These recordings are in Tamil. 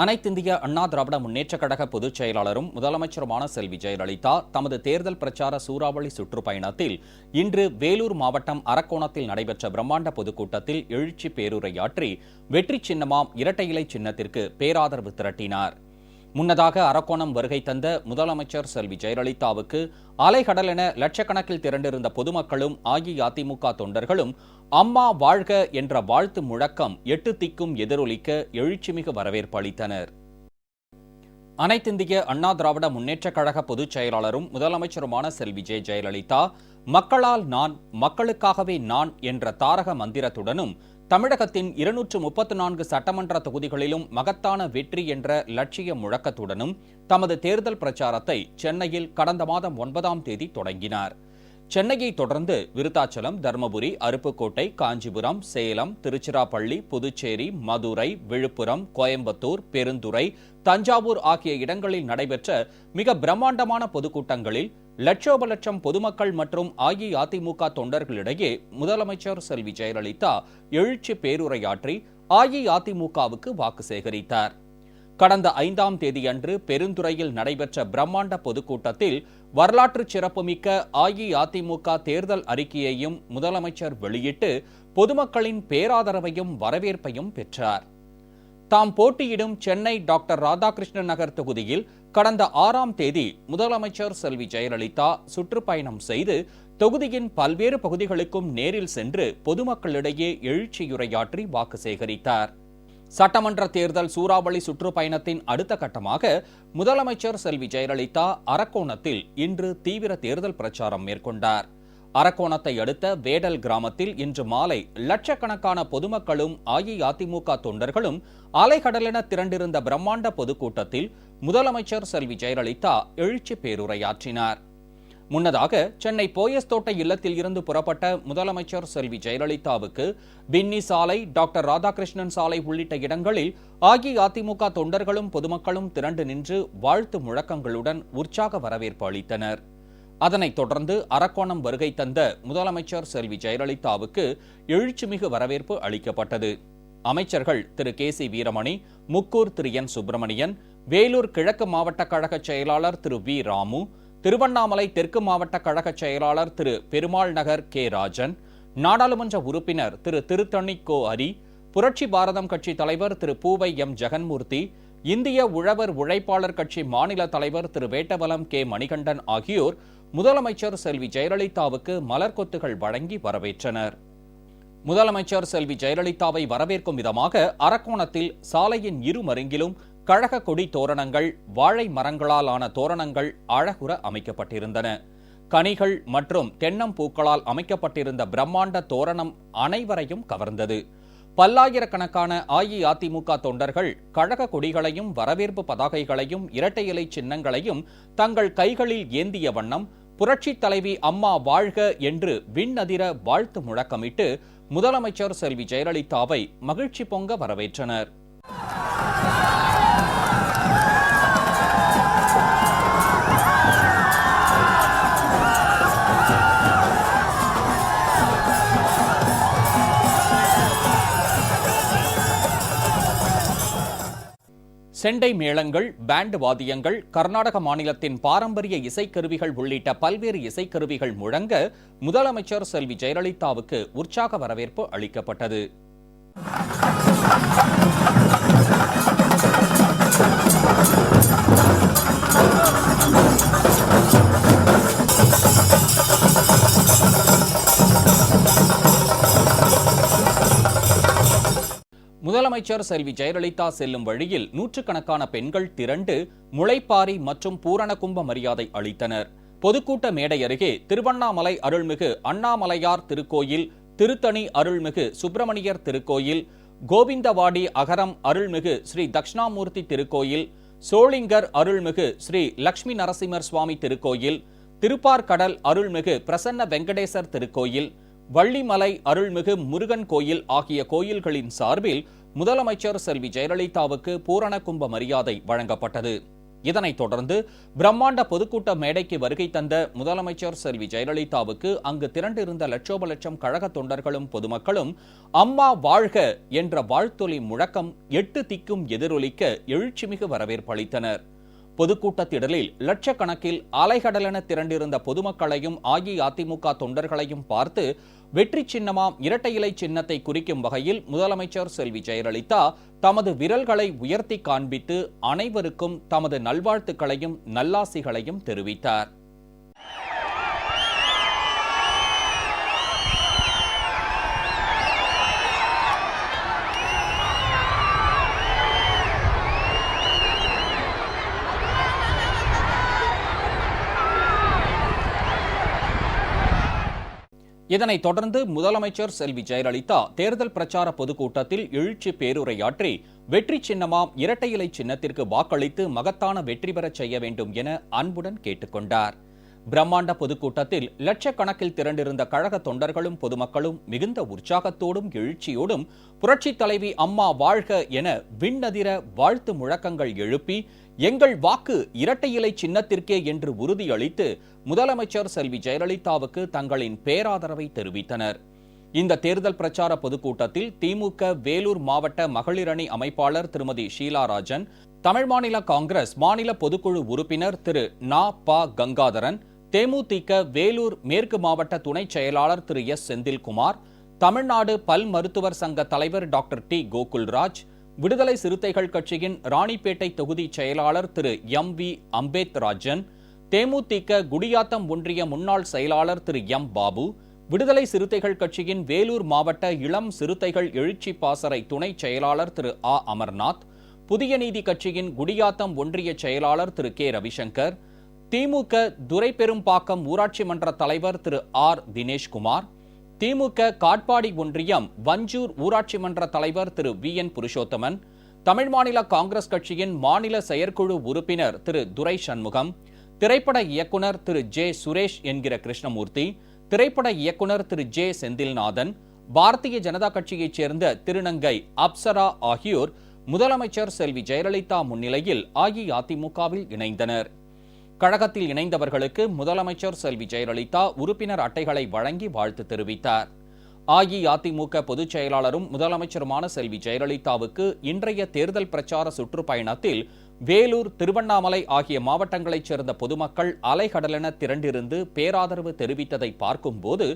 அனைத்திந்திய அண்ணா திராவிட முன்னேற்றக் கழக பொதுச் செயலாளரும் முதலமைச்சருமான செல்வி ஜெயலலிதா தமது தேர்தல் பிரச்சார சூறாவளி சுற்றுப்பயணத்தில் இன்று வேலூர் மாவட்டம் அரக்கோணத்தில் நடைபெற்ற பிரம்மாண்ட பொதுக்கூட்டத்தில் எழுச்சி பேருரையாற்றி வெற்றி சின்னமாம் இரட்டை இலை சின்னத்திற்கு பேராதரவு திரட்டினார். முன்னதாக அரக்கோணம் வருகை தந்த முதலமைச்சர் செல்வி ஜெயலலிதாவுக்கு அலைகடல் என லட்சக்கணக்கில் திரண்டிருந்த பொதுமக்களும் அஇஅதிமுக தொண்டர்களும் அம்மா வாழ்க என்ற வாழ்த்து முழக்கம் எட்டு திக்கும் எதிரொலிக்க எழுச்சிமிகு வரவேற்பு அளித்தனர். அனைத்திந்திய அண்ணா திராவிட முன்னேற்றக் கழக பொதுச் செயலாளரும் முதலமைச்சருமான செல்வி ஜெயலலிதா மக்களால் நான், மக்களுக்காகவே நான் என்ற தாரக மந்திரத்துடனும் தமிழகத்தின் 234 சட்டமன்ற தொகுதிகளிலும் மகத்தான வெற்றி என்ற லட்சிய முழக்கத்துடனும் தமது தேர்தல் பிரச்சாரத்தை சென்னையில் கடந்த மாதம் 9ஆம் தேதி தொடங்கினார். சென்னையை தொடர்ந்து விருத்தாச்சலம், தர்மபுரி, அருப்புக்கோட்டை, காஞ்சிபுரம், சேலம், திருச்சிராப்பள்ளி, புதுச்சேரி, மதுரை, விழுப்புரம், கோயம்புத்தூர், பெருந்துறை, தஞ்சாவூர் ஆகிய இடங்களில் நடைபெற்ற மிக பிரம்மாண்டமான பொதுக்கூட்டங்களில் லட்சோப லட்சம் பொதுமக்கள் மற்றும் அஇஅதிமுக தொண்டர்களிடையே முதலமைச்சர் செல்வி ஜெயலலிதா எழுச்சி பேருரையாற்றி அஇஅதிமுகவுக்கு வாக்கு சேகரித்தார். கடந்த 5ஆம் தேதியன்று பெருந்துறையில் நடைபெற்ற பிரம்மாண்ட பொதுக்கூட்டத்தில் வரலாற்று சிறப்புமிக்க அஇஅதிமுக தேர்தல் அறிக்கையையும் முதலமைச்சர் வெளியிட்டு பொதுமக்களின் பேராதரவையும் வரவேற்பையும் பெற்றார். தாம் போட்டியிடும் சென்னை டாக்டர் ராதாகிருஷ்ணன் நகர் தொகுதியில் கடந்த 6ஆம் தேதி முதலமைச்சர் செல்வி ஜெயலலிதா சுற்றுப்பயணம் செய்து தொகுதியின் பல்வேறு பகுதிகளுக்கும் நேரில் சென்று பொதுமக்களிடையே எழுச்சியுரையாற்றி வாக்கு சேகரித்தார். சட்டமன்ற தேர்தல் சூறாவளி சுற்றுப்பயணத்தின் அடுத்த கட்டமாக முதலமைச்சர் செல்வி ஜெயலலிதா அரக்கோணத்தில் இன்று தீவிர தேர்தல் பிரச்சாரம் மேற்கொண்டார். அரக்கோணத்தை அடுத்த வேடல் கிராமத்தில் இன்று மாலை லட்சக்கணக்கான பொதுமக்களும் அஇஅதிமுக தொண்டர்களும் அலைகடலென திரண்டிருந்த பிரம்மாண்ட பொதுக்கூட்டத்தில் முதலமைச்சர் செல்வி ஜெயலலிதா எழுச்சி பேருரையாற்றினார். முன்னதாக சென்னை போயஸ் தோட்ட இல்லத்தில் இருந்து புறப்பட்ட முதலமைச்சர் செல்வி ஜெயலலிதாவுக்கு பின்னி சாலை, டாக்டர் ராதாகிருஷ்ணன் சாலை உள்ளிட்ட இடங்களில் அஇஅதிமுக தொண்டர்களும் பொதுமக்களும் திரண்டு நின்று வாழ்த்து முழக்கங்களுடன் உற்சாக வரவேற்பு அளித்தனர். அதனைத் தொடர்ந்து அரக்கோணம் வருகை தந்த முதலமைச்சர் செல்வி ஜெயலலிதாவுக்கு எழுச்சிமிகு வரவேற்பு அளிக்கப்பட்டது. அமைச்சர்கள் திரு கே.சி. வீரமணி, முக்கூர் திரு என். சுப்பிரமணியன், வேலூர் கிழக்கு மாவட்ட கழக செயலாளர் திரு வி. ராமு, திருவண்ணாமலை தெற்கு மாவட்ட கழக செயலாளர் திரு பெருமாள் நகர் கே. ராஜன், நாடாளுமன்ற உறுப்பினர் திரு திருத்தணி கோ. அரி, புரட்சி பாரதம் கட்சி தலைவர் திரு பூவை எம். ஜெகன்மூர்த்தி, இந்திய உழவர் உழைப்பாளர் கட்சி மாநில தலைவர் திரு வேட்டவலம் கே. மணிகண்டன் ஆகியோர் முதலமைச்சர் செல்வி ஜெயலலிதாவுக்கு மலர்கொத்துகள் வழங்கி வரவேற்றனர். முதலமைச்சர் செல்வி ஜெயலலிதாவை வரவேற்கும் விதமாக அரக்கோணத்தில் சாலையின் இரு மருங்கிலும் கழக கொடி தோரணங்கள், வாழை மரங்களால் ஆன தோரணங்கள் அழகுற அமைக்கப்பட்டிருந்தன. கனிகள் மற்றும் தென்னம்பூக்களால் அமைக்கப்பட்டிருந்த பிரம்மாண்ட தோரணம் அனைவரையும் கவர்ந்தது. பல்லாயிரக்கணக்கான அஇஅதிமுக தொண்டர்கள் கழக கொடிகளையும் வரவேற்பு பதாகைகளையும் இரட்டை இலை சின்னங்களையும் தங்கள் கைகளில் ஏந்திய வண்ணம் புரட்சித் தலைவி அம்மா வாழ்க என்று விண்ணதிர வாழ்த்து முழக்கமிட்டு முதலமைச்சர் செல்வி ஜெயலலிதாவை மகிழ்ச்சி பொங்க வரவேற்றனர். செண்டை மேளங்கள், பேண்ட் வாத்தியங்கள், கர்நாடக மாநிலத்தின் பாரம்பரிய இசைக்கருவிகள் உள்ளிட்ட பல்வேறு இசைக்கருவிகள் முழங்க முதலமைச்சர் செல்வி ஜெயலலிதாவுக்கு உற்சாக வரவேற்பு அளிக்கப்பட்டது. முதலமைச்சர் செல்வி ஜெயலலிதா செல்லும் வழியில் நூற்றுக்கணக்கான பெண்கள் திரண்டு முளைப்பாரி மற்றும் பூரணகும்ப மரியாதை அளித்தனர். பொதுக்கூட்ட மேடை அருகே திருவண்ணாமலை அருள்மிகு அண்ணாமலையார் திருக்கோயில், திருத்தணி அருள்மிகு சுப்பிரமணியர் திருக்கோயில், கோவிந்தவாடி அகரம் அருள்மிகு ஸ்ரீ தட்சிணாமூர்த்தி திருக்கோயில், சோளிங்கர் அருள்மிகு ஸ்ரீ லட்சுமி நரசிம்மர் சுவாமி திருக்கோயில், திருப்பார்கடல் அருள்மிகு பிரசன்ன வெங்கடேசர் திருக்கோயில், வள்ளிமலை அருள்மிகு முருகன் கோயில் ஆகிய கோயில்களின் சார்பில் முதலமைச்சர் செல்வி ஜெயலலிதாவுக்கு பூரண கும்ப மரியாதை வழங்கப்பட்டது. இதனைத் தொடர்ந்து பிரம்மாண்ட பொதுக்கூட்ட மேடைக்கு வருகை தந்த முதலமைச்சர் செல்வி ஜெயலலிதாவுக்கு அங்கு திரண்டிருந்த லட்சோப லட்சம் கழக தொண்டர்களும் பொதுமக்களும் அம்மா வாழ்க என்ற வாழ்த்தொலி முழக்கம் 8 திக்கும் எதிரொலிக்க எழுச்சிமிகு வரவேற்பு அளித்தனர். பொதுக்கூட்ட திடலில் லட்சக்கணக்கில் அலைகடலென திரண்டிருந்த பொதுமக்களையும் அஇஅதிமுக தொண்டர்களையும் பார்த்து வெற்றி சின்னமாம் இரட்டை இலை சின்னத்தை குறிக்கும் வகையில் முதலமைச்சர் செல்வி ஜெயலலிதா தமது விரல்களை உயர்த்தி காண்பித்து அனைவருக்கும் தமது நல்வாழ்த்துக்களையும் நல்லாசிகளையும் தெரிவித்தார். இதனைத் தொடர்ந்து முதலமைச்சர் செல்வி ஜெயலலிதா தேர்தல் பிரச்சார பொதுக்கூட்டத்தில் எழுச்சி பேருரையாற்றி வெற்றி சின்னமாம் இரட்டை இலை சின்னத்திற்கு வாக்களித்து மகத்தான வெற்றி பெறச் செய்ய வேண்டும் என அன்புடன் கேட்டுக்கொண்டார். பிரம்மாண்ட பொதுக்கூட்டத்தில் லட்சக்கணக்கில் திரண்டிருந்த கழக தொண்டர்களும் பொதுமக்களும் மிகுந்த உற்சாகத்தோடும் எழுச்சியோடும் புரட்சித் தலைவி அம்மா வாழ்க என விண்ணதிர வாழ்த்து முழக்கங்கள் எழுப்பி எங்கள் வாக்கு இரட்டை இலை சின்னத்திற்கே என்று உறுதியளித்து முதலமைச்சர் செல்வி ஜெயலலிதாவுக்கு தங்களின் பேராதரவை தெரிவித்தனர். இந்த தேர்தல் பிரச்சார பொதுக்கூட்டத்தில் திமுக வேலூர் மாவட்ட மகளிர் அணி அமைப்பாளர் திருமதி ஷீலா ராஜன், தமிழ் மாநில காங்கிரஸ் மாநில பொதுக்குழு உறுப்பினர் திரு நா. ப. கங்காதரன், தேமுதிக வேலூர் மேற்கு மாவட்ட துணை செயலாளர் திரு எஸ். செந்தில்குமார், தமிழ்நாடு பல் மருத்துவர் சங்க தலைவர் டாக்டர் டி. கோகுல்ராஜ், விடுதலை சிறுத்தைகள் கட்சியின் ராணிப்பேட்டை தொகுதி செயலாளர் திரு எம். வி. அம்பேத்ராஜன், தேமுதிக குடியாத்தம் ஒன்றிய முன்னாள் செயலாளர் திரு எம். பாபு, விடுதலை சிறுத்தைகள் கட்சியின் வேலூர் மாவட்ட இளம் சிறுத்தைகள் எழுச்சி பாசறை துணை செயலாளர் திரு ஆ. அமர்நாத், புதிய நீதி கட்சியின் குடியாத்தம் ஒன்றிய செயலாளர் திரு கே. ரவிசங்கர், திமுக துரைப்பெரும்பாக்கம் ஊராட்சி மன்ற தலைவர் திரு ஆர். தினேஷ்குமார், திமுக காட்பாடி ஒன்றியம் வஞ்சூர் ஊராட்சி மன்ற தலைவர் திரு வி. என். புருஷோத்தமன், தமிழ் மாநில காங்கிரஸ் கட்சியின் மாநில செயற்குழு உறுப்பினர் திரு துரை சண்முகம், திரைப்பட இயக்குனர் திரு ஜே. சுரேஷ் என்கிற கிருஷ்ணமூர்த்தி, திரைப்பட இயக்குனர் திரு ஜே. செந்தில்நாதன், பாரதிய ஜனதா கட்சியைச் சேர்ந்த திருநங்கை அப்சரா ஆகியோர் முதலமைச்சர் செல்வி ஜெயலலிதா முன்னிலையில் அஇஅதிமுகவில் இணைந்தனர். கழகத்தில் இணைந்தவர்களுக்கு முதலமைச்சர் செல்வி ஜெயலலிதா உறுப்பினர் அட்டைகளை வழங்கி வாழ்த்து தெரிவித்தார். அஇஅதிமுக பொதுச் செயலாளரும் முதலமைச்சருமான செல்வி ஜெயலலிதாவுக்கு இன்றைய தேர்தல் பிரச்சார சுற்றுப்பயணத்தில் வேலூர், திருவண்ணாமலை ஆகிய மாவட்டங்களைச் சேர்ந்த பொதுமக்கள் அலைகடலென திரண்டிருந்து பேராதரவு தெரிவித்ததை பார்க்கும்போது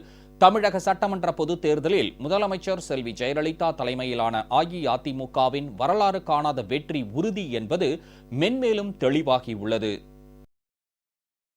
தமிழக சட்டமன்ற பொதுத் தேர்தலில் முதலமைச்சர் செல்வி ஜெயலலிதா தலைமையிலான அஇஅதிமுகவின் வரலாறு காணாத வெற்றி உறுதி என்பது மென்மேலும் தெளிவாகியுள்ளது.